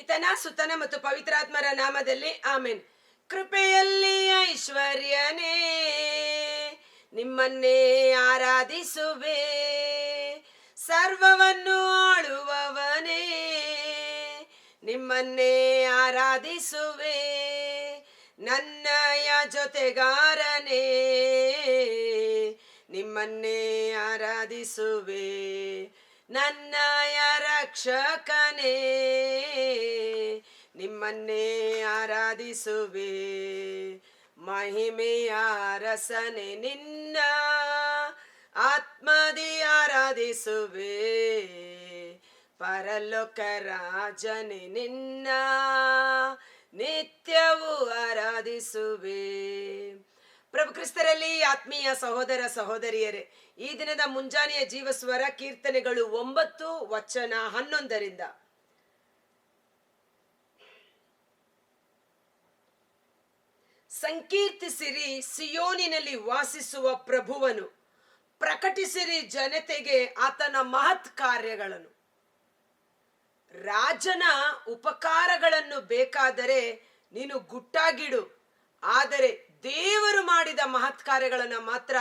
ಪಿತನ ಸುತನ ಮತ್ತು ಪವಿತ್ರಾತ್ಮರ ನಾಮದಲ್ಲಿ ಆಮೆನ್. ಕೃಪೆಯಲ್ಲಿ ಐಶ್ವರ್ಯನೇ ನಿಮ್ಮನ್ನೇ ಆರಾಧಿಸುವೆ, ಸರ್ವವನ್ನು ಆಳುವವನೇ ನಿಮ್ಮನ್ನೇ ಆರಾಧಿಸುವೆ, ನನ್ನಯ ಜೊತೆಗಾರನೇ ನಿಮ್ಮನ್ನೇ ಆರಾಧಿಸುವೆ, ನನ್ನಯ ರಕ್ಷಕನೇ ನಿಮ್ಮನ್ನೇ ಆರಾಧಿಸುವೆ, ಮಹಿಮೆಯ ರಸನೆ ನಿನ್ನ ಆತ್ಮದಿ ಆರಾಧಿಸುವೆ, ಪರಲೋಕ ರಾಜನೆ ನಿನ್ನ ನಿತ್ಯವೂ ಆರಾಧಿಸುವೆ. ಪ್ರಭು ಕ್ರಿಸ್ತರಲ್ಲಿ ಆತ್ಮೀಯ ಸಹೋದರ ಸಹೋದರಿಯರೇ, ಈ ದಿನದ ಮುಂಜಾನೆಯ ಜೀವಸ್ವರ ಕೀರ್ತನೆಗಳು 9:11. ಸಂಕೀರ್ತಿಸಿರಿ ಸಿಯೋನಿನಲ್ಲಿ ವಾಸಿಸುವ ಪ್ರಭುವನು, ಪ್ರಕಟಿಸಿರಿ ಜನತೆಗೆ ಆತನ ಮಹತ್ ಕಾರ್ಯಗಳನ್ನು. ರಾಜನ ಉಪಕಾರಗಳನ್ನು ಬೇಕಾದರೆ ನೀನು ಗುಟ್ಟಾಗಿಡು, ಆದರೆ ದೇವರು ಮಾಡಿದ ಮಹತ್ ಕಾರ್ಯಗಳನ್ನು ಮಾತ್ರ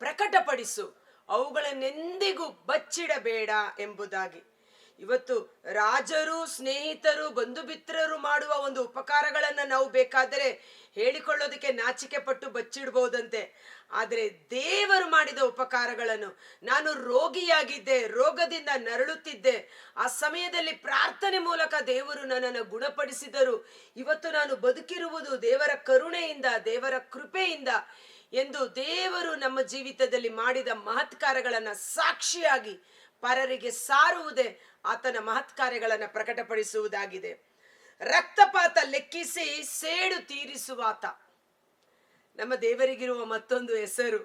ಪ್ರಕಟಪಡಿಸು, ಅವುಗಳನ್ನೆಂದಿಗೂ ಬಚ್ಚಿಡಬೇಡ ಎಂಬುದಾಗಿ. ಇವತ್ತು ರಾಜರು, ಸ್ನೇಹಿತರು, ಬಂಧು ಮಿತ್ರರು ಮಾಡುವ ಒಂದು ಉಪಕಾರಗಳನ್ನು ನಾವು ಬೇಕಾದರೆ ಹೇಳಿಕೊಳ್ಳೋದಕ್ಕೆ ನಾಚಿಕೆ ಪಟ್ಟು ಬಚ್ಚಿಡ್ಬೋದಂತೆ. ಆದರೆ ದೇವರು ಮಾಡಿದ ಉಪಕಾರಗಳನ್ನು, ನಾನು ರೋಗಿಯಾಗಿದ್ದೆ, ರೋಗದಿಂದ ನರಳುತ್ತಿದ್ದೆ, ಆ ಸಮಯದಲ್ಲಿ ಪ್ರಾರ್ಥನೆ ಮೂಲಕ ದೇವರು ನನ್ನನ್ನು ಗುಣಪಡಿಸಿದರು, ಇವತ್ತು ನಾನು ಬದುಕಿರುವುದು ದೇವರ ಕರುಣೆಯಿಂದ, ದೇವರ ಕೃಪೆಯಿಂದ ಎಂದು ದೇವರು ನಮ್ಮ ಜೀವಿತದಲ್ಲಿ ಮಾಡಿದ ಮಹತ್ಕಾರ್ಯಗಳನ್ನು ಸಾಕ್ಷಿಯಾಗಿ ಪರರಿಗೆ ಸಾರುವುದೇ ಆತನ ಮಹತ್ಕಾರ್ಯಗಳನ್ನು ಪ್ರಕಟಪಡಿಸುವುದಾಗಿದೆ. ರಕ್ತಪಾತ ಲೆಕ್ಕಿಸಿ ಸೇಡು ತೀರಿಸುವಾತ ನಮ್ಮ ದೇವರಿಗಿರುವ ಮತ್ತೊಂದು ಹೆಸರು.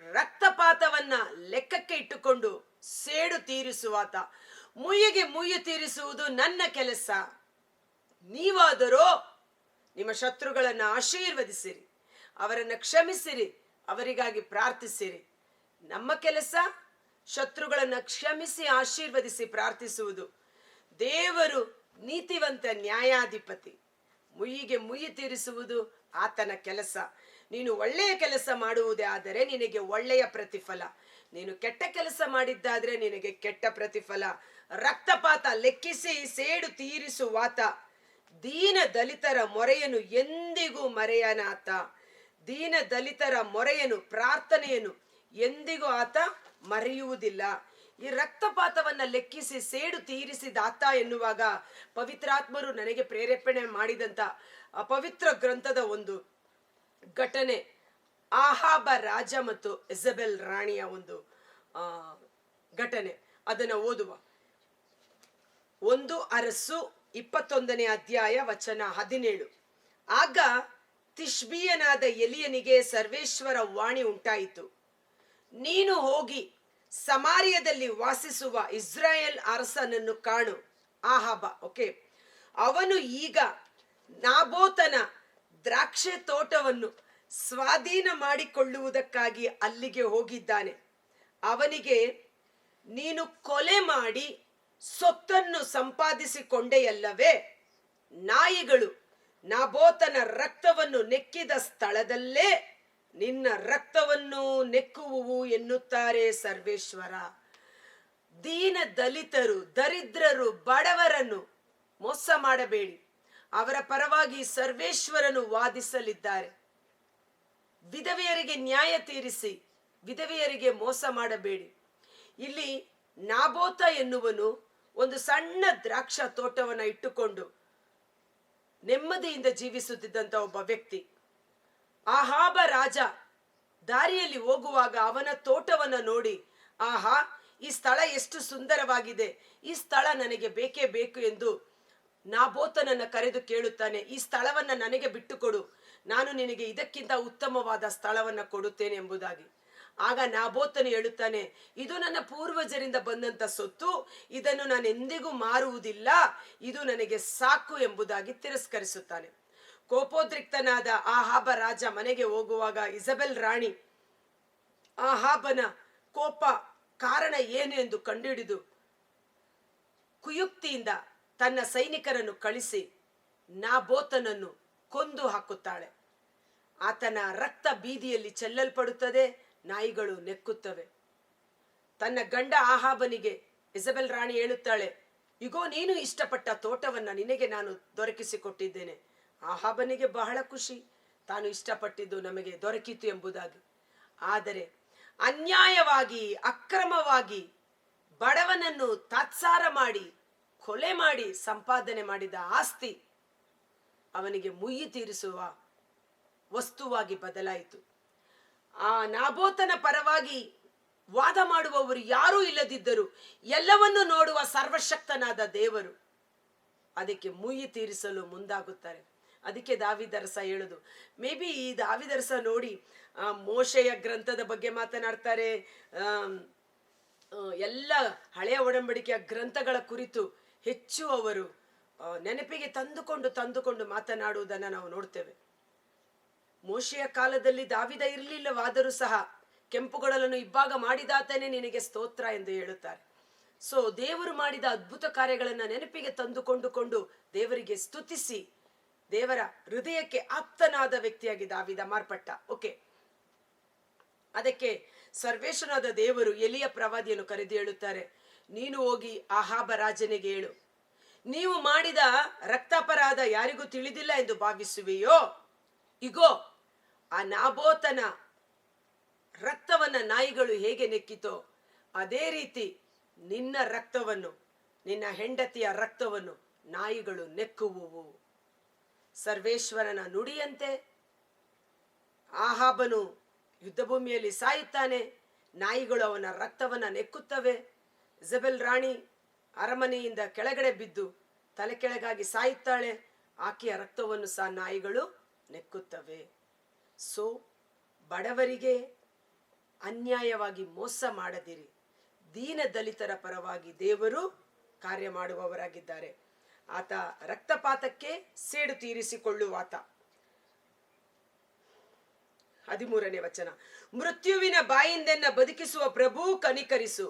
ರಕ್ತಪಾತವನ್ನ ಲೆಕ್ಕಕ್ಕೆ ಇಟ್ಟುಕೊಂಡು ಸೇಡು ತೀರಿಸುವಾತ. ಮುಯ್ಯಿಗೆ ಮುಯ್ಯಿ ತೀರಿಸುವುದು ನನ್ನ ಕೆಲಸ, ನೀವಾದರೋ ನಿಮ್ಮ ಶತ್ರುಗಳನ್ನು ಆಶೀರ್ವದಿಸಿರಿ, ಅವರನ್ನು ಕ್ಷಮಿಸಿರಿ, ಅವರಿಗಾಗಿ ಪ್ರಾರ್ಥಿಸಿರಿ. ನಮ್ಮ ಕೆಲಸ ಶತ್ರುಗಳನ್ನು ಕ್ಷಮಿಸಿ ಆಶೀರ್ವದಿಸಿ ಪ್ರಾರ್ಥಿಸುವುದು. ದೇವರು ನೀತಿವಂತ ನ್ಯಾಯಾಧಿಪತಿ, ಮುಯ್ಯಿಗೆ ಮುಯ್ಯಿ ತೀರಿಸುವುದು ಆತನ ಕೆಲಸ. ನೀನು ಒಳ್ಳೆಯ ಕೆಲಸ ಮಾಡುವುದೇ ಆದರೆ ನಿನಗೆ ಒಳ್ಳೆಯ ಪ್ರತಿಫಲ, ನೀನು ಕೆಟ್ಟ ಕೆಲಸ ಮಾಡಿದ್ದಾದ್ರೆ ನಿನಗೆ ಕೆಟ್ಟ ಪ್ರತಿಫಲ. ರಕ್ತಪಾತ ಲೆಕ್ಕಿಸಿ ಸೇಡು ತೀರಿಸುವಾತ, ದೀನ ದಲಿತರ ಮೊರೆಯನ್ನು ಎಂದಿಗೂ ಮರೆಯನಾತ. ದೀನ ದಲಿತರ ಮೊರೆಯನ್ನು, ಪ್ರಾರ್ಥನೆಯನ್ನು ಎಂದಿಗೂ ಆತ ಮರೆಯುವುದಿಲ್ಲ. ಈ ರಕ್ತಪಾತವನ್ನ ಲೆಕ್ಕಿಸಿ ಸೇಡು ತೀರಿಸಿದಾತ ಎನ್ನುವಾಗ ಪವಿತ್ರಾತ್ಮರು ನನಗೆ ಪ್ರೇರೇಪಣೆ ಮಾಡಿದಂತ ಪವಿತ್ರ ಗ್ರಂಥದ ಒಂದು ಘಟನೆ, ಆಹಾಬ ರಾಜ ಮತ್ತು ಇಸಬೆಲ್ ರಾಣಿಯ ಒಂದು ಘಟನೆ. ಅದನ್ನು ಓದುವ. 1 ಅರಸು 21ನೇ ಅಧ್ಯಾಯ ವಚನ 17. ಆಗ ತಿಷ್ಬೀಯನಾದ ಎಲಿಯನಿಗೆ ಸರ್ವೇಶ್ವರ ವಾಣಿ ಉಂಟಾಯಿತು, ನೀನು ಹೋಗಿ ಸಮಾರ್ಯದಲ್ಲಿ ವಾಸಿಸುವ ಇಸ್ರಾಯೇಲ್ ಅರಸನನ್ನು ಕಾಣು. ಆಹಾಬ, ಓಕೆ, ಅವನು ಈಗ ನಾಬೋತನ ದ್ರಾಕ್ಷೆ ತೋಟವನ್ನು ಸ್ವಾಧೀನ ಮಾಡಿಕೊಳ್ಳುವುದಕ್ಕಾಗಿ ಅಲ್ಲಿಗೆ ಹೋಗಿದ್ದಾನೆ. ಅವನಿಗೆ, ನೀನು ಕೊಲೆ ಮಾಡಿ ಸೊತ್ತನ್ನು ಸಂಪಾದಿಸಿಕೊಂಡೆಯಲ್ಲವೇ? ನಾಯಿಗಳು ನಾಬೋತನ ರಕ್ತವನ್ನು ನೆಕ್ಕಿದ ಸ್ಥಳದಲ್ಲೇ ನಿನ್ನ ರಕ್ತವನ್ನು ನೆಕ್ಕುವುವು ಎನ್ನುತ್ತಾರೆ ಸರ್ವೇಶ್ವರ. ದೀನ ದಲಿತರು, ದರಿದ್ರರು, ಬಡವರನ್ನು ಮೋಸ ಮಾಡಬೇಡಿ, ಅವರ ಪರವಾಗಿ ಸರ್ವೇಶ್ವರನು ವಾದಿಸಲಿದ್ದಾರೆ. ವಿಧವೆಯರಿಗೆ ನ್ಯಾಯ ತೀರಿಸಿ, ವಿಧವೆಯರಿಗೆ ಮೋಸ ಮಾಡಬೇಡಿ. ಇಲ್ಲಿ ನಾಬೋತ ಎನ್ನುವನು ಒಂದು ಸಣ್ಣ ದ್ರಾಕ್ಷ ತೋಟವನ್ನು ಇಟ್ಟುಕೊಂಡು ನೆಮ್ಮದಿಯಿಂದ ಜೀವಿಸುತ್ತಿದ್ದಂತ ಒಬ್ಬ ವ್ಯಕ್ತಿ. ಆಹಾಬ ರಾಜ ದಾರಿಯಲ್ಲಿ ಹೋಗುವಾಗ ಅವನ ತೋಟವನ್ನ ನೋಡಿ, ಆಹಾ, ಈ ಸ್ಥಳ ಎಷ್ಟು ಸುಂದರವಾಗಿದೆ, ಈ ಸ್ಥಳ ನನಗೆ ಬೇಕೇ ಬೇಕು ಎಂದು ನಾಬೋತನನ್ನ ಕರೆದು ಕೇಳುತ್ತಾನೆ, ಈ ಸ್ಥಳವನ್ನ ನನಗೆ ಬಿಟ್ಟುಕೊಡು, ನಾನು ನಿನಗೆ ಇದಕ್ಕಿಂತ ಉತ್ತಮವಾದ ಸ್ಥಳವನ್ನ ಕೊಡುತ್ತೇನೆ ಎಂಬುದಾಗಿ. ಆಗ ನಾಬೋತನು ಹೇಳುತ್ತಾನೆ, ಇದು ನನ್ನ ಪೂರ್ವಜರಿಂದ ಬಂದಂತ ಸೊತ್ತು, ಇದನ್ನು ನಾನು ಎಂದಿಗೂ ಮಾರುವುದಿಲ್ಲ, ಇದು ನನಗೆ ಸಾಕು ಎಂಬುದಾಗಿ ತಿರಸ್ಕರಿಸುತ್ತಾನೆ. ಕೋಪೋದ್ರಿಕ್ತನಾದ ಆಹಾಬ ರಾಜ ಮನೆಗೆ ಹೋಗುವಾಗ ಇಸಬೆಲ್ ರಾಣಿ ಆಹಾಬನ ಕೋಪ ಕಾರಣ ಏನು ಎಂದು ಕಂಡುಹಿಡಿದು ಕುಯುಕ್ತಿಯಿಂದ ತನ್ನ ಸೈನಿಕರನ್ನು ಕಳಿಸಿ ನಾಬೋತನನ್ನು ಕೊಂದು ಹಾಕುತ್ತಾಳೆ. ಆತನ ರಕ್ತ ಬೀದಿಯಲ್ಲಿ ಚೆಲ್ಲಲ್ಪಡುತ್ತದೆ, ನಾಯಿಗಳು ನೆಕ್ಕುತ್ತವೆ. ತನ್ನ ಗಂಡ ಆಹಾಬನಿಗೆ ಇಸಬೆಲ್ ರಾಣಿ ಹೇಳುತ್ತಾಳೆ, ಇಗೋ ನೀನು ಇಷ್ಟಪಟ್ಟ ತೋಟವನ್ನ ನಿನಗೆ ನಾನು ದೊರಕಿಸಿಕೊಟ್ಟಿದ್ದೇನೆ. ಆಹಾಬನಿಗೆ ಬಹಳ ಖುಷಿ, ತಾನು ಇಷ್ಟಪಟ್ಟಿದ್ದು ನಮಗೆ ದೊರಕಿತು ಎಂಬುದಾಗಿ. ಆದರೆ ಅನ್ಯಾಯವಾಗಿ ಅಕ್ರಮವಾಗಿ ಬಡವನನ್ನು ತಾತ್ಸಾರ ಮಾಡಿ ಕೊಲೆ ಮಾಡಿ ಸಂಪಾದನೆ ಮಾಡಿದ ಆಸ್ತಿ ಅವನಿಗೆ ಮುಯ್ಯಿ ತೀರಿಸುವ ವಸ್ತುವಾಗಿ ಬದಲಾಯಿತು. ಆ ನಾಬೋತನ ಪರವಾಗಿ ವಾದ ಮಾಡುವವರು ಯಾರೂ ಇಲ್ಲದಿದ್ದರು, ಎಲ್ಲವನ್ನು ನೋಡುವ ಸರ್ವಶಕ್ತನಾದ ದೇವರು ಅದಕ್ಕೆ ಮುಯ್ಯಿ ತೀರಿಸಲು ಮುಂದಾಗುತ್ತಾರೆ. ಅದಕ್ಕೆ ದಾವಿದರಸ ಹೇಳುದು, ಮೇ ಬಿ ಈ ದಾವಿದರಸ ನೋಡಿ ಮೋಶೆಯ ಗ್ರಂಥದ ಬಗ್ಗೆ ಮಾತನಾಡ್ತಾರೆ, ಎಲ್ಲ ಹಳೆಯ ಒಡಂಬಡಿಕೆಯ ಗ್ರಂಥಗಳ ಕುರಿತು ಹೆಚ್ಚು ಅವರು ನೆನಪಿಗೆ ತಂದುಕೊಂಡು ಮಾತನಾಡುವುದನ್ನು ನಾವು ನೋಡ್ತೇವೆ. ಮೋಶೆಯ ಕಾಲದಲ್ಲಿ ದಾವಿದ ಇರಲಿಲ್ಲವಾದರೂ ಸಹ ಕೆಂಪುಗಳನ್ನು ಇಬ್ಬಾಗ ಮಾಡಿದಾತನೇ ನಿನಗೆ ಸ್ತೋತ್ರ ಎಂದು ಹೇಳುತ್ತಾರೆ. ಸೊ ದೇವರು ಮಾಡಿದ ಅದ್ಭುತ ಕಾರ್ಯಗಳನ್ನು ನೆನಪಿಗೆ ತಂದುಕೊಂಡು ದೇವರಿಗೆ ಸ್ತುತಿಸಿ ದೇವರ ಹೃದಯಕ್ಕೆ ಆಪ್ತನಾದ ವ್ಯಕ್ತಿಯಾಗಿ ದಾವಿದ ಮಾರ್ಪಟ್ಟ. ಓಕೆ, ಅದಕ್ಕೆ ಸರ್ವೇಶ್ವರನಾದ ದೇವರು ಎಲಿಯ ಪ್ರವಾದಿಯನ್ನು ಕರೆದು ಹೇಳುತ್ತಾರೆ, ನೀನು ಹೋಗಿ ಆಹಾಬ ರಾಜನಿಗೆ ಹೇಳು, ನೀವು ಮಾಡಿದ ರಕ್ತಾಪರಾಧ ಯಾರಿಗೂ ತಿಳಿದಿಲ್ಲ ಎಂದು ಭಾವಿಸುವೆಯೋ, ಇಗೋ ಆ ನಾಬೋತನ ರಕ್ತವನ್ನ ನಾಯಿಗಳು ಹೇಗೆ ನೆಕ್ಕಿತೋ ಅದೇ ರೀತಿ ನಿನ್ನ ರಕ್ತವನ್ನು, ನಿನ್ನ ಹೆಂಡತಿಯ ರಕ್ತವನ್ನು ನಾಯಿಗಳು ನೆಕ್ಕುವುವು. ಸರ್ವೇಶ್ವರನ ನುಡಿಯಂತೆ ಆಹಾಬನು ಯುದ್ಧಭೂಮಿಯಲ್ಲಿ ಸಾಯುತ್ತಾನೆ, ನಾಯಿಗಳು ಅವನ ರಕ್ತವನ್ನ ನೆಕ್ಕುತ್ತವೆ. ಇಸಬೆಲ್ ರಾಣಿ ಅರಮನೆಯಿಂದ ಕೆಳಗಡೆ ಬಿದ್ದು ತಲೆ ಕೆಳಗಾಗಿ ಸಾಯುತ್ತಾಳೆ, ಆಕೆಯ ರಕ್ತವನ್ನು ಸಹ ನಾಯಿಗಳು ನೆಕ್ಕುತ್ತವೆ. ಸೊ ಬಡವರಿಗೆ ಅನ್ಯಾಯವಾಗಿ ಮೋಸ ಮಾಡದಿರಿ, ದೀನ ದಲಿತರ ಪರವಾಗಿ ದೇವರು ಕಾರ್ಯ ಮಾಡುವವರಾಗಿದ್ದಾರೆ. ಆತ ರಕ್ತಪಾತಕ್ಕೆ ಸೇಡು ತೀರಿಸಿಕೊಳ್ಳುವಾತ. 13ನೇ ವಚನ, ಮೃತ್ಯುವಿನ ಬಾಯಿಂದೆನ್ನ ಬದುಕಿಸುವ ಪ್ರಭು ಕನಿಕರಿಸು,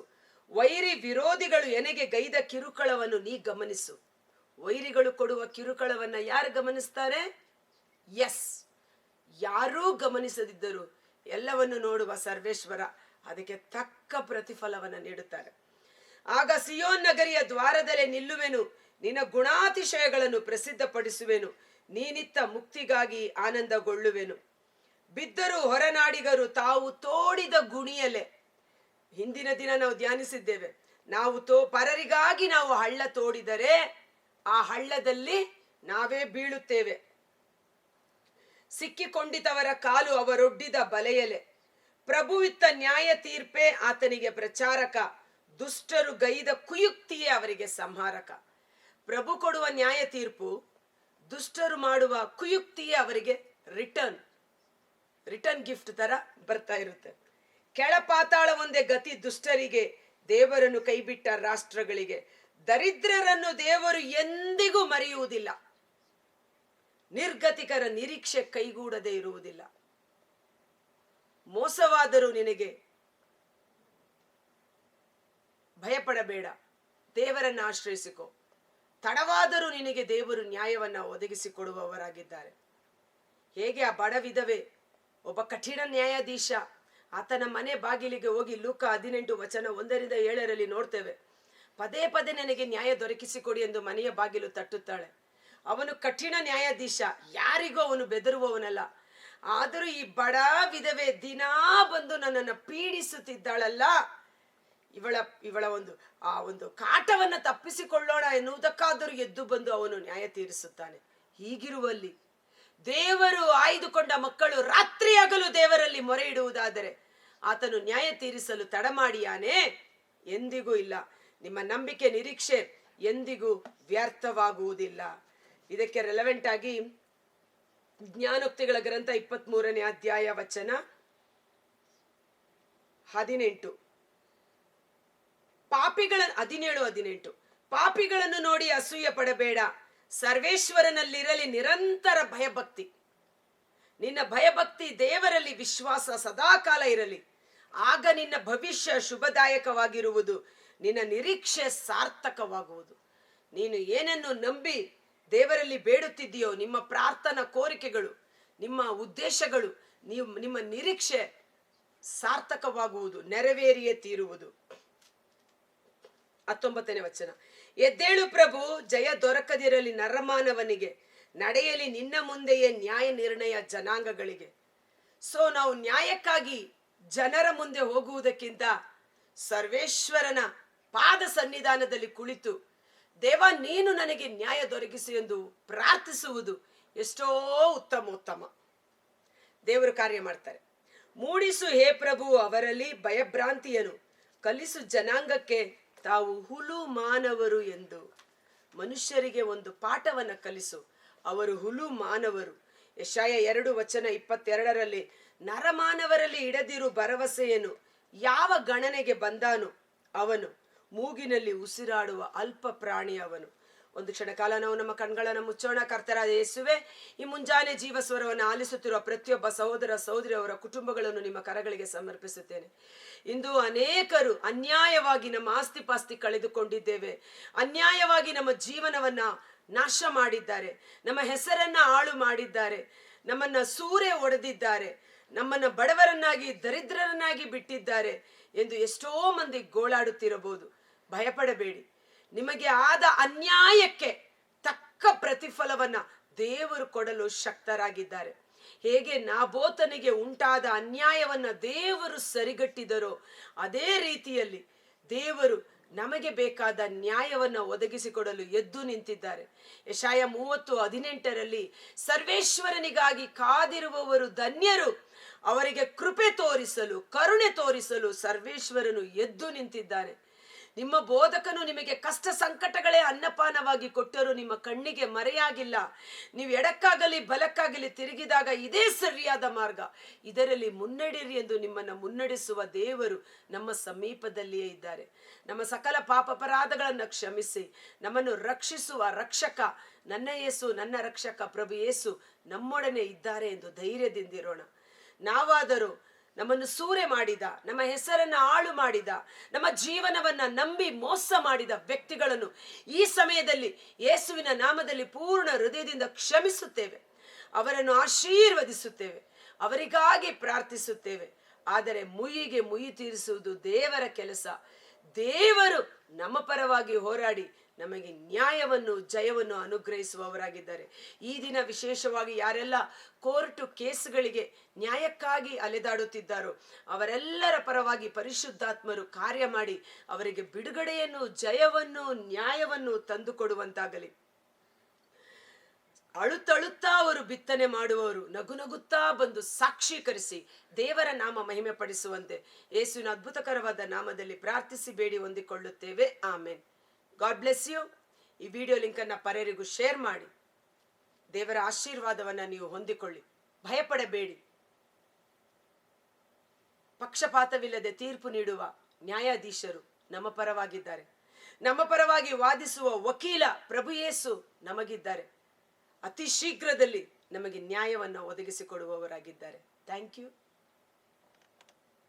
ವೈರಿ ವಿರೋಧಿಗಳು ಎನೆಗೆ ಗೈದ ಕಿರುಕಳವನ್ನು ನೀ ಗಮನಿಸು. ವೈರಿಗಳು ಕೊಡುವ ಕಿರುಕಳವನ್ನ ಯಾರು ಗಮನಿಸ್ತಾರೆ? ಎಸ್, ಯಾರೂ ಗಮನಿಸದಿದ್ದರು ಎಲ್ಲವನ್ನು ನೋಡುವ ಸರ್ವೇಶ್ವರ ಅದಕ್ಕೆ ತಕ್ಕ ಪ್ರತಿಫಲವನ್ನು ನೀಡುತ್ತಾರೆ. ಆಗ ಸಿಯೋನ್ ನಗರಿಯ ದ್ವಾರದಲ್ಲೇ ನಿಲ್ಲುವೆನು, ನಿನ್ನ ಗುಣಾತಿಶಯಗಳನ್ನು ಪ್ರಸಿದ್ಧಪಡಿಸುವೆನು, ನೀನಿತ್ತ ಮುಕ್ತಿಗಾಗಿ ಆನಂದಗೊಳ್ಳುವೆನು. ಬಿದ್ದರು ಹೊರನಾಡಿಗರು ತಾವು ತೋಡಿದ ಗುಣಿಯಲೆ. ಹಿಂದಿನ ದಿನ ನಾವು ಧ್ಯಾನಿಸಿದ್ದೇವೆ, ನಾವು ಪರರಿಗಾಗಿ ನಾವು ಹಳ್ಳ ತೋಡಿದರೆ ಆ ಹಳ್ಳದಲ್ಲಿ ನಾವೇ ಬೀಳುತ್ತೇವೆ. ಸಿಕ್ಕಿಕೊಂಡಿತವರ ಕಾಲು ಅವರೊಡ್ಡಿದ ಬಲೆಯಲೆ. ಪ್ರಭುವಿತ್ತ ನ್ಯಾಯ ತೀರ್ಪೇ ಆತನಿಗೆ ಪ್ರಚಾರಕ, ದುಷ್ಟರು ಗೈದ ಕುಯುಕ್ತಿಯೇ ಅವರಿಗೆ ಸಂಹಾರಕ. ಪ್ರಭು ಕೊಡುವ ನ್ಯಾಯ ತೀರ್ಪು, ದುಷ್ಟರು ಮಾಡುವ ಕುಯುಕ್ತಿಯೇ ಅವರಿಗೆ ರಿಟರ್ನ್ ಗಿಫ್ಟ್ ತರ ಬರ್ತಾ ಇರುತ್ತೆ. ಕೆಳ ಪಾತಾಳ ಒಂದೇ ಗತಿ ದುಷ್ಟರಿಗೆ, ದೇವರನ್ನು ಕೈಬಿಟ್ಟ ರಾಷ್ಟ್ರಗಳಿಗೆ. ದರಿದ್ರರನ್ನು ದೇವರು ಎಂದಿಗೂ ಮರೆಯುವುದಿಲ್ಲ, ನಿರ್ಗತಿಕರ ನಿರೀಕ್ಷೆ ಕೈಗೂಡದೆ ಇರುವುದಿಲ್ಲ. ಮೋಸವಾದರೂ ನಿನಗೆ ಭಯಪಡಬೇಡ, ದೇವರನ್ನು ಆಶ್ರಯಿಸಿಕೊ. ತಡವಾದರೂ ನಿನಗೆ ದೇವರು ನ್ಯಾಯವನ್ನ ಒದಗಿಸಿಕೊಡುವವರಾಗಿದ್ದಾರೆ. ಹೇಗೆ ಆ ಬಡ ವಿಧವೆ ಒಬ್ಬ ಕಠಿಣ ನ್ಯಾಯಾಧೀಶ ಆತನ ಮನೆ ಬಾಗಿಲಿಗೆ ಹೋಗಿ ಲೂಕ 18 ವಚನ 1-7 ನೋಡ್ತೇವೆ. ಪದೇ ಪದೇ ನನಗೆ ನ್ಯಾಯ ದೊರಕಿಸಿಕೊಡಿ ಎಂದು ಮನೆಯ ಬಾಗಿಲು ತಟ್ಟುತ್ತಾಳೆ. ಅವನು ಕಠಿಣ ನ್ಯಾಯಾಧೀಶ, ಯಾರಿಗೂ ಅವನು ಬೆದರುವವನಲ್ಲ. ಆದರೂ ಈ ಬಡ ವಿಧವೆ ದಿನಾ ಬಂದು ನನ್ನನ್ನು ಪೀಡಿಸುತ್ತಿದ್ದಾಳಲ್ಲ, ಇವಳ ಒಂದು ಕಾಟವನ್ನ ತಪ್ಪಿಸಿಕೊಳ್ಳೋಣ ಎನ್ನುವುದಕ್ಕಾದರೂ ಎದ್ದು ಬಂದು ಅವನು ನ್ಯಾಯ ತೀರಿಸುತ್ತಾನೆ. ಹೀಗಿರುವಲ್ಲಿ ದೇವರು ಆಯ್ದುಕೊಂಡ ಮಕ್ಕಳು ರಾತ್ರಿ ಹಗಲು ದೇವರಲ್ಲಿ ಮೊರೆ ಇಡುವುದಾದರೆ ಆತನು ನ್ಯಾಯ ತೀರಿಸಲು ತಡಮಾಡಿಯಾನೇ? ಎಂದಿಗೂ ಇಲ್ಲ. ನಿಮ್ಮ ನಂಬಿಕೆ ನಿರೀಕ್ಷೆ ಎಂದಿಗೂ ವ್ಯರ್ಥವಾಗುವುದಿಲ್ಲ. ಇದಕ್ಕೆ ರೆಲೆವೆಂಟ್ ಆಗಿ ಜ್ಞಾನೋಕ್ತಿಗಳ ಗ್ರಂಥ 23ನೇ ಅಧ್ಯಾಯ ವಚನ 18. 17-18 ಪಾಪಿಗಳನ್ನು ನೋಡಿ ಅಸೂಯೆ ಪಡಬೇಡ, ಸರ್ವೇಶ್ವರನಲ್ಲಿರಲಿ ನಿರಂತರ ಭಯಭಕ್ತಿ. ನಿನ್ನ ಭಯಭಕ್ತಿ ದೇವರಲ್ಲಿ ವಿಶ್ವಾಸ ಸದಾಕಾಲ ಇರಲಿ, ಆಗ ನಿನ್ನ ಭವಿಷ್ಯ ಶುಭದಾಯಕವಾಗಿರುವುದು, ನಿನ್ನ ನಿರೀಕ್ಷೆ ಸಾರ್ಥಕವಾಗುವುದು. ನೀನು ಏನನ್ನು ನಂಬಿ ದೇವರಲ್ಲಿ ಬೇಡುತ್ತಿದ್ದೀಯೋ, ನಿಮ್ಮ ಪ್ರಾರ್ಥನಾ ಕೋರಿಕೆಗಳು, ನಿಮ್ಮ ಉದ್ದೇಶಗಳು, ನಿಮ್ಮ ನಿರೀಕ್ಷೆ ಸಾರ್ಥಕವಾಗುವುದು, ನೆರವೇರಿಯೇ ತೀರುವುದು. 19ನೇ ವಚನ, ಎದ್ದೇಳು ಪ್ರಭು, ಜಯ ದೊರಕದಿರಲಿ ನರಮಾನವನಿಗೆ, ನಡೆಯಲಿ ನಿನ್ನ ಮುಂದೆಯೇ ನ್ಯಾಯ ನಿರ್ಣಯ ಜನಾಂಗಗಳಿಗೆ. ಸೊ ನಾವು ನ್ಯಾಯಕ್ಕಾಗಿ ಜನರ ಮುಂದೆ ಹೋಗುವುದಕ್ಕಿಂತ ಸರ್ವೇಶ್ವರನ ಪಾದ ಸನ್ನಿಧಾನದಲ್ಲಿ ಕುಳಿತು, ದೇವ ನೀನು ನನಗೆ ನ್ಯಾಯ ದೊರಕಿಸು ಎಂದು ಪ್ರಾರ್ಥಿಸುವುದು ಎಷ್ಟೋ ಉತ್ತಮ. ದೇವರು ಕಾರ್ಯ ಮಾಡ್ತಾರೆ. ಮೂಡಿಸು ಹೇ ಪ್ರಭು ಅವರಲ್ಲಿ ಭಯಭ್ರಾಂತಿಯನ್ನು, ಕಲಿಸು ಜನಾಂಗಕ್ಕೆ ತಾವು ಹುಲು ಮಾನವರು ಎಂದು. ಮನುಷ್ಯರಿಗೆ ಒಂದು ಪಾಠವನ್ನು ಕಲಿಸು, ಅವರು ಹುಲು ಮಾನವರು. ಯೆಶಾಯ 2:22 ನರಮಾನವರಲ್ಲಿ ಇಡದಿರು ಭರವಸೆಯನ್ನು, ಯಾವ ಗಣನೆಗೆ ಬಂದಾನು ಅವನು, ಮೂಗಿನಲ್ಲಿ ಉಸಿರಾಡುವ ಅಲ್ಪ ಪ್ರಾಣಿ ಅವನು. ಒಂದು ಕ್ಷಣ ಕಾಲ ನಾವು ನಮ್ಮ ಕಣ್ಗಳನ್ನು ಮುಚ್ಚೋಣ. ಕರ್ತರಾದ ಯೇಸುವೆ, ಈ ಮುಂಜಾನೆ ಜೀವಸ್ವರವನ್ನು ಆಲಿಸುತ್ತಿರುವ ಪ್ರತಿಯೊಬ್ಬ ಸಹೋದರ ಸಹೋದರಿ ಅವರ ಕುಟುಂಬಗಳನ್ನು ನಿಮ್ಮ ಕರಗಳಿಗೆ ಸಮರ್ಪಿಸುತ್ತೇನೆ. ಇಂದು ಅನೇಕರು ಅನ್ಯಾಯವಾಗಿ ನಮ್ಮ ಆಸ್ತಿ ಪಾಸ್ತಿ ಕಳೆದುಕೊಂಡಿದ್ದೇವೆ, ಅನ್ಯಾಯವಾಗಿ ನಮ್ಮ ಜೀವನವನ್ನ ನಾಶ ಮಾಡಿದ್ದಾರೆ, ನಮ್ಮ ಹೆಸರನ್ನ ಹಾಳು ಮಾಡಿದ್ದಾರೆ, ನಮ್ಮನ್ನ ಸೂರೆ ಒಡೆದಿದ್ದಾರೆ, ನಮ್ಮನ್ನ ಬಡವರನ್ನಾಗಿ ದರಿದ್ರರನ್ನಾಗಿ ಬಿಟ್ಟಿದ್ದಾರೆ ಎಂದು ಎಷ್ಟೋ ಮಂದಿ ಗೋಳಾಡುತ್ತಿರಬಹುದು. ಭಯಪಡಬೇಡಿ, ನಿಮಗೆ ಆದ ಅನ್ಯಾಯಕ್ಕೆ ತಕ್ಕ ಪ್ರತಿಫಲವನ್ನ ದೇವರು ಕೊಡಲು ಶಕ್ತರಾಗಿದ್ದಾರೆ. ಹೇಗೆ ನಾಬೋತನಿಗೆ ಉಂಟಾದ ಅನ್ಯಾಯವನ್ನ ದೇವರು ಸರಿಗಟ್ಟಿದರೋ, ಅದೇ ರೀತಿಯಲ್ಲಿ ದೇವರು ನಮಗೆ ಬೇಕಾದ ನ್ಯಾಯವನ್ನು ಒದಗಿಸಿಕೊಡಲು ಎದ್ದು ನಿಂತಿದ್ದಾರೆ. ಯೆಶಾಯ 30:18 ಸರ್ವೇಶ್ವರನಿಗಾಗಿ ಕಾದಿರುವವರು ಧನ್ಯರು, ಅವರಿಗೆ ಕೃಪೆ ತೋರಿಸಲು, ಕರುಣೆ ತೋರಿಸಲು ಸರ್ವೇಶ್ವರನು ಎದ್ದು ನಿಂತಿದ್ದಾನೆ. ನಿಮ್ಮ ಬೋಧಕನು ನಿಮಗೆ ಕಷ್ಟ ಸಂಕಟಗಳೇ ಅನ್ನಪಾನವಾಗಿ ಕೊಟ್ಟರೂ ನಿಮ್ಮ ಕಣ್ಣಿಗೆ ಮರೆಯಾಗಿಲ್ಲ. ನೀವು ಎಡಕ್ಕಾಗಲಿ ಬಲಕ್ಕಾಗಲಿ ತಿರುಗಿದಾಗ ಇದೇ ಸರಿಯಾದ ಮಾರ್ಗ, ಇದರಲ್ಲಿ ಮುನ್ನಡೆಯಿರಿ ಎಂದು ನಿಮ್ಮನ್ನು ಮುನ್ನಡೆಸುವ ದೇವರು ನಮ್ಮ ಸಮೀಪದಲ್ಲಿಯೇ ಇದ್ದಾರೆ. ನಮ್ಮ ಸಕಲ ಪಾಪ ಅಪರಾಧಗಳನ್ನು ಕ್ಷಮಿಸಿ ನಮ್ಮನ್ನು ರಕ್ಷಿಸುವ ರಕ್ಷಕ ನನ್ನ ಯೇಸು, ನನ್ನ ರಕ್ಷಕ ಪ್ರಭು ಯೇಸು ನಮ್ಮೊಡನೆ ಇದ್ದಾರೆ ಎಂದು ಧೈರ್ಯದಿಂದಿರೋಣ. ನಾವಾದರೂ ನಮ್ಮನ್ನು ಸೂರೆ ಮಾಡಿದ, ನಮ್ಮ ಹೆಸರನ್ನ ಹಾಳು ಮಾಡಿದ, ನಮ್ಮ ಜೀವನವನ್ನ ನಂಬಿ ಮೋಸ ಮಾಡಿದ ವ್ಯಕ್ತಿಗಳನ್ನು ಈ ಸಮಯದಲ್ಲಿ ಯೇಸುವಿನ ನಾಮದಲ್ಲಿ ಪೂರ್ಣ ಹೃದಯದಿಂದ ಕ್ಷಮಿಸುತ್ತೇವೆ, ಅವರನ್ನು ಆಶೀರ್ವದಿಸುತ್ತೇವೆ, ಅವರಿಗಾಗಿ ಪ್ರಾರ್ಥಿಸುತ್ತೇವೆ. ಆದರೆ ಮುಯ್ಯಿಗೆ ಮುಯ್ಯಿ ತೀರಿಸುವುದು ದೇವರ ಕೆಲಸ. ದೇವರು ನಮ್ಮ ಪರವಾಗಿ ಹೋರಾಡಿ ನಮಗೆ ನ್ಯಾಯವನ್ನು ಜಯವನ್ನು ಅನುಗ್ರಹಿಸುವವರಾಗಿದ್ದಾರೆ. ಈ ದಿನ ವಿಶೇಷವಾಗಿ ಯಾರೆಲ್ಲ ಕೋರ್ಟು ಕೇಸುಗಳಿಗೆ ನ್ಯಾಯಕ್ಕಾಗಿ ಅಲೆದಾಡುತ್ತಿದ್ದಾರೋ ಅವರೆಲ್ಲರ ಪರವಾಗಿ ಪರಿಶುದ್ಧಾತ್ಮರು ಕಾರ್ಯ ಮಾಡಿ ಅವರಿಗೆ ಬಿಡುಗಡೆಯನ್ನು, ಜಯವನ್ನು, ನ್ಯಾಯವನ್ನು ತಂದುಕೊಡುವಂತಾಗಲಿ. ಅಳುತ್ತಳುತ್ತಾ ಅವರು ಬಿತ್ತನೆ ಮಾಡುವವರು ನಗುನಗುತ್ತಾ ಬಂದು ಸಾಕ್ಷೀಕರಿಸಿ ದೇವರ ನಾಮ ಮಹಿಮೆ ಪಡಿಸುವಂತೆ ಯೇಸುವಿನ ಅದ್ಭುತಕರವಾದ ನಾಮದಲ್ಲಿ ಪ್ರಾರ್ಥಿಸಿ ಬೇಡಿ ಹೊಂದಿಕೊಳ್ಳುತ್ತೇವೆ. ಆಮೇನ್. God bless you. ಈ ವಿಡಿಯೋ ಲಿಂಕನ್ನು ಪರರಿಗೂ ಶೇರ್ ಮಾಡಿ ದೇವರ ಆಶೀರ್ವಾದವನ್ನು ನೀವು ಹೊಂದಿಕೊಳ್ಳಿ. ಭಯಪಡಬೇಡಿ. ಪಕ್ಷಪಾತವಿಲ್ಲದೆ ತೀರ್ಪು ನೀಡುವ ನ್ಯಾಯಾಧೀಶರು ನಮ್ಮ ಪರವಾಗಿದ್ದಾರೆ. ನಮ್ಮ ಪರವಾಗಿ ವಾದಿಸುವ ವಕೀಲ ಪ್ರಭು ಯೇಸು ನಮಗಿದ್ದಾರೆ. ಅತಿ ಶೀಘ್ರದಲ್ಲಿ ನಮಗೆ ನ್ಯಾಯವನ್ನು ಒದಗಿಸಿಕೊಡುವವರಾಗಿದ್ದಾರೆ. Thank you.